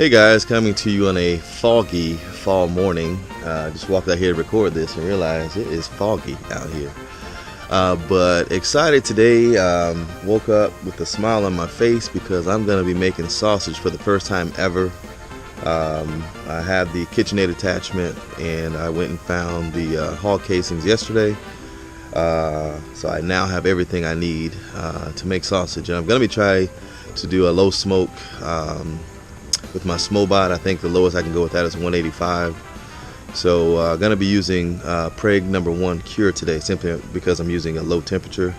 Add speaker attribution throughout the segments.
Speaker 1: Hey guys, coming to you on a foggy fall morning. Just walked out here to record this and realized it is foggy out here. But excited today. Woke up with a smile on my face because I'm going to be making sausage for the first time ever. I have the KitchenAid attachment and I went and found the hog casings yesterday. So I now have everything I need to make sausage. And I'm going to be trying to do a low smoke with my Smobot. I think the lowest I can go with that is 185. So going to be using Preg #1 cure today, simply because I'm using a low temperature.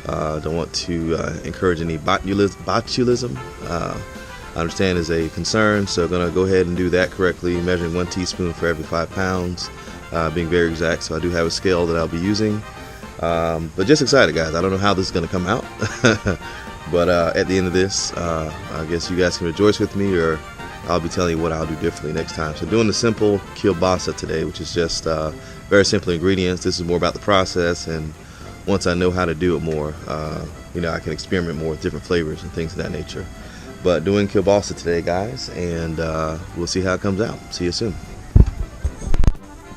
Speaker 1: Don't want to encourage any botulism. I understand is a concern, so going to go ahead and do that correctly, measuring 1 teaspoon for every 5 pounds, being very exact. So I do have a scale that I'll be using. But just excited, guys. I don't know how this is going to come out. But at the end of this, I guess you guys can rejoice with me, or I'll be telling you what I'll do differently next time. So doing the simple kielbasa today, which is just very simple ingredients. This is more about the process, and once I know how to do it more, I can experiment more with different flavors and things of that nature. But doing kielbasa today, guys, and we'll see how it comes out. See you soon.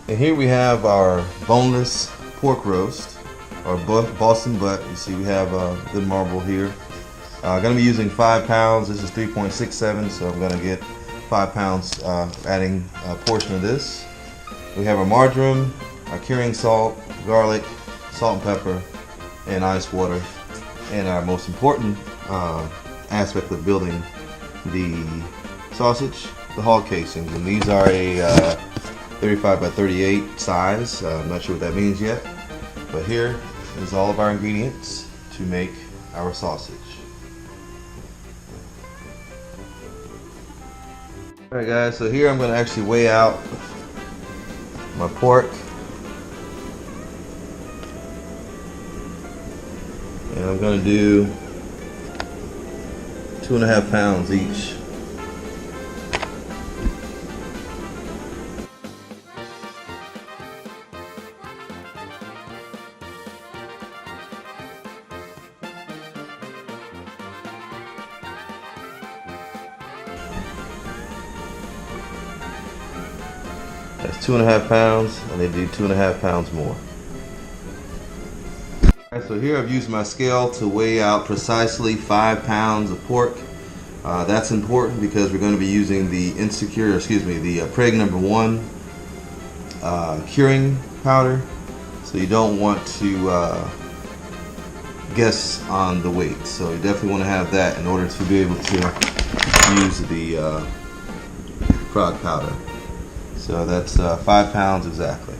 Speaker 1: And here we have our boneless pork roast, our Boston butt. You see we have good marble here. I'm going to be using 5 pounds. This is 3.67, so I'm going to get 5 pounds, adding a portion of this. We have our marjoram, our curing salt, garlic, salt and pepper, and ice water. And our most important aspect of building the sausage, the hog casings. And these are a 35 by 38 size. I'm not sure what that means yet. But here is all of our ingredients to make our sausage. Alright guys, so here I'm going to actually weigh out my pork, and I'm going to do 2.5 pounds each. That's 2.5 pounds, and they do 2.5 pounds more. Alright, so here I've used my scale to weigh out precisely 5 pounds of pork. That's important because we're going to be using the Preg #1 curing powder. So you don't want to guess on the weight. So you definitely want to have that in order to be able to use the frog powder. So that's 5 pounds exactly.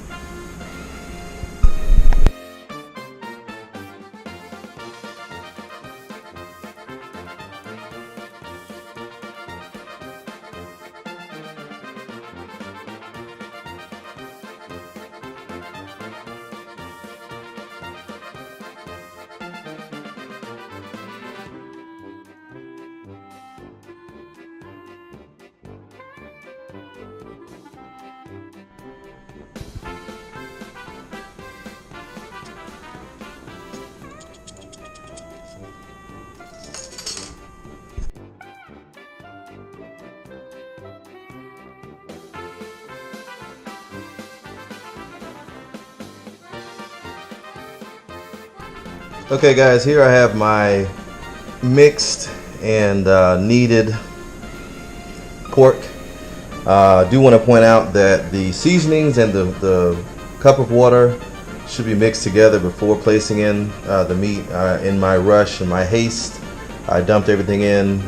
Speaker 1: Okay guys, here I have my mixed and kneaded pork. I do want to point out that the seasonings and the cup of water should be mixed together before placing in the meat. In my rush and my haste, I dumped everything in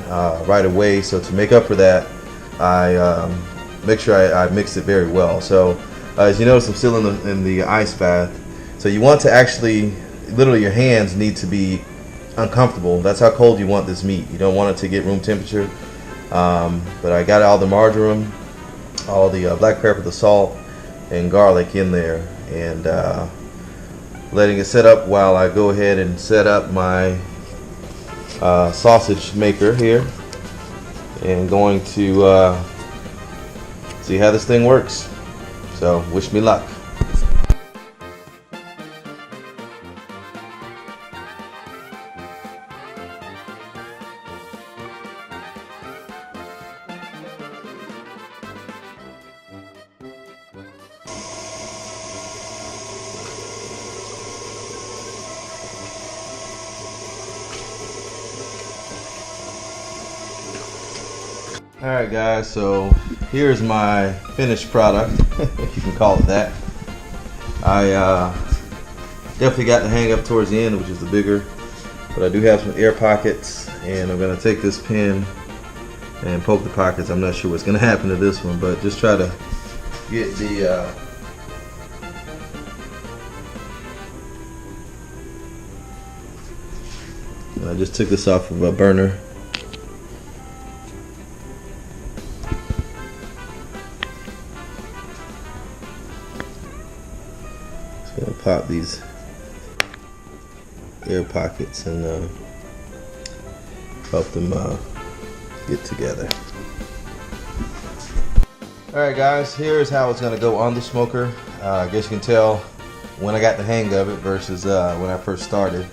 Speaker 1: right away, so to make up for that, I make sure I mix it very well. So as you notice, I'm still in the ice bath, so you want to actually literally your hands need to be uncomfortable. That's how cold you want this meat. You don't want it to get room temperature. But I got all the marjoram, all the black pepper, the salt, and garlic in there, and letting it set up while I go ahead and set up my sausage maker here, and going to see how this thing works. So wish me luck. Alright guys, so here's my finished product, if you can call it that. I definitely got the hang up towards the end, which is the bigger, but I do have some air pockets, and I'm going to take this pin and poke the pockets. I'm not sure what's going to happen to this one, but just try to get the I just took this off of a burner. Just gonna pop these air pockets and help them get together. Alright guys, here's how it's going to go on the smoker. I guess you can tell when I got the hang of it versus when I first started.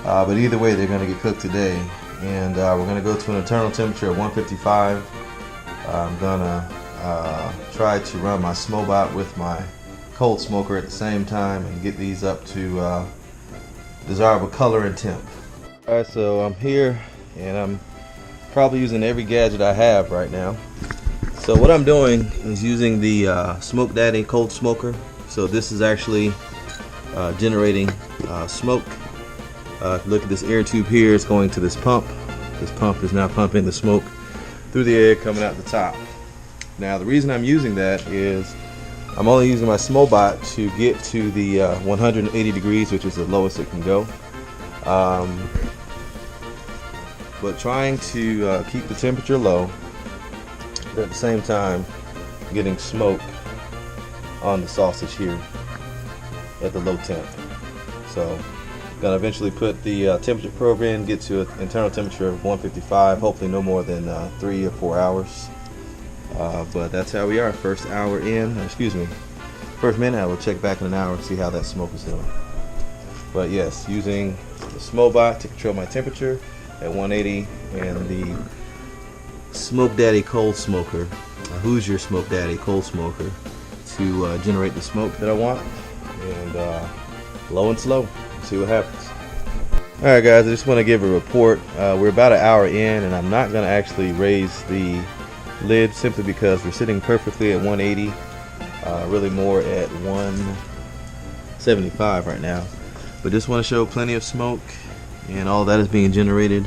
Speaker 1: But either way, they're going to get cooked today. And we're going to go to an internal temperature of 155. I'm going to try to run my Smobot with my cold smoker at the same time and get these up to desirable color and temp. Alright, so I'm here and I'm probably using every gadget I have right now. So what I'm doing is using the Smoke Daddy cold smoker. So this is actually generating smoke. If you look at this air tube here, it's going to this pump. This pump is now pumping the smoke through the air coming out the top. Now the reason I'm using that is I'm only using my Smobot to get to the 180 degrees, which is the lowest it can go. But trying to keep the temperature low, but at the same time getting smoke on the sausage here at the low temp. So gonna eventually put the temperature probe in, get to an internal temperature of 155, hopefully no more than 3 or 4 hours. But that's how we are. First hour in, first minute. I will check back in an hour and see how that smoke is doing. But yes, using the Smobot to control my temperature at 180 and the Smoke Daddy cold smoker, who's your Smoke Daddy cold smoker, to generate the smoke that I want, and low and slow. See what happens. Alright guys, I just want to give a report. We're about an hour in and I'm not going to actually raise the lid simply because we're sitting perfectly at 180, really more at 175 right now. But just want to show plenty of smoke, and all that is being generated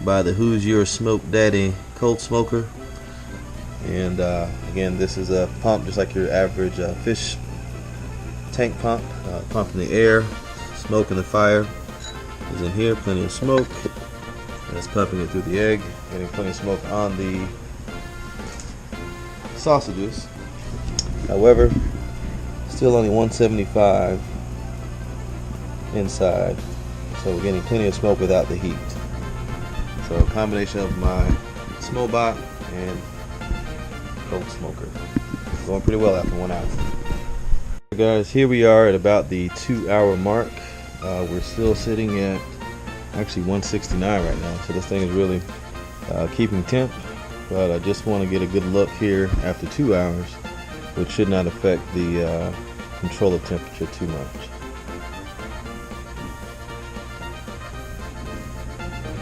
Speaker 1: by the Who's Your Smoke Daddy cold smoker. And again, this is a pump just like your average fish tank pump, pumping the air. Smoke in the fire is in here, plenty of smoke, and it's pumping it through the egg, getting plenty of smoke on the sausages. However, still only 175 inside, so we're getting plenty of smoke without the heat. So a combination of my Smobot and cold smoker, going pretty well after 1 hour. Guys, here we are at about the 2 hour mark. We're still sitting at actually 169 right now, so this thing is really keeping temp, but I just want to get a good look here after 2 hours, which should not affect the controller temperature too much.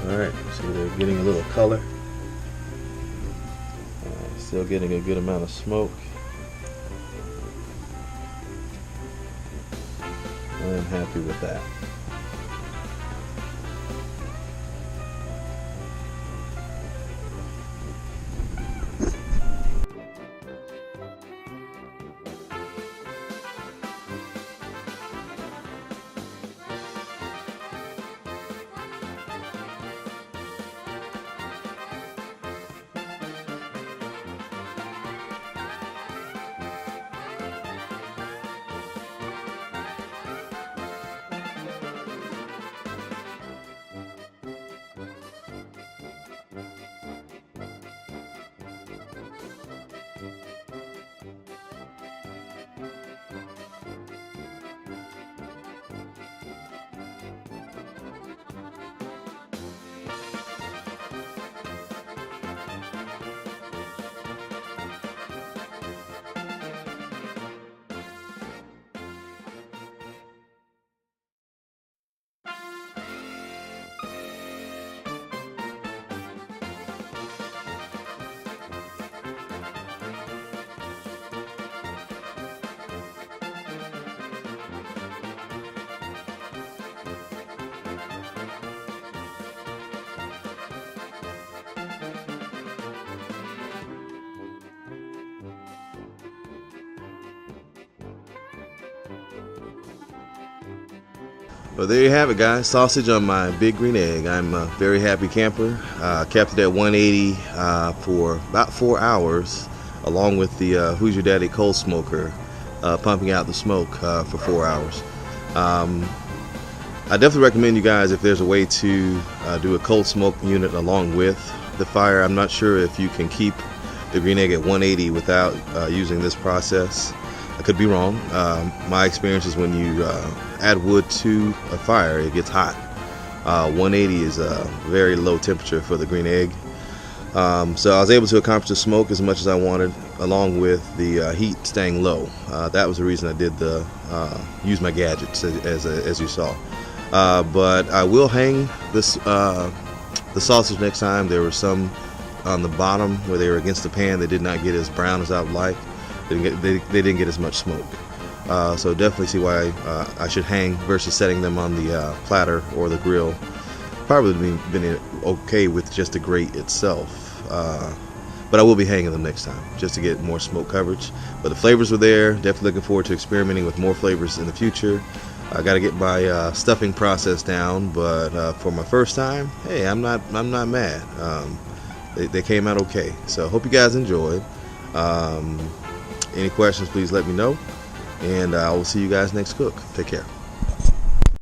Speaker 1: Alright, so they're getting a little color, still getting a good amount of smoke. I'm happy with that. Well, there you have it, guys. Sausage on my big green egg. I'm a very happy camper. Kept it at 180 for about 4 hours, along with the Who's Your Daddy coal smoker pumping out the smoke for 4 hours. I definitely recommend you guys, if there's a way to do a cold smoke unit along with the fire. I'm not sure if you can keep the green egg at 180 without using this process. I could be wrong. My experience is when you add wood to a fire, it gets hot. 180 is a very low temperature for the green egg. So I was able to accomplish the smoke as much as I wanted, along with the heat staying low. That was the reason I did use my gadgets, as you saw. But I will hang this the sausage next time. There were some on the bottom where they were against the pan. They did not get as brown as I would like. They didn't get as much smoke. So definitely see why I should hang versus setting them on the platter or the grill. Probably been okay with just the grate itself. But I will be hanging them next time just to get more smoke coverage. But the flavors were there. Definitely looking forward to experimenting with more flavors in the future. I got to get my stuffing process down, but for my first time, hey, I'm not mad. They came out okay. So hope you guys enjoyed. Any questions, please let me know, and I will see you guys next cook. Take care.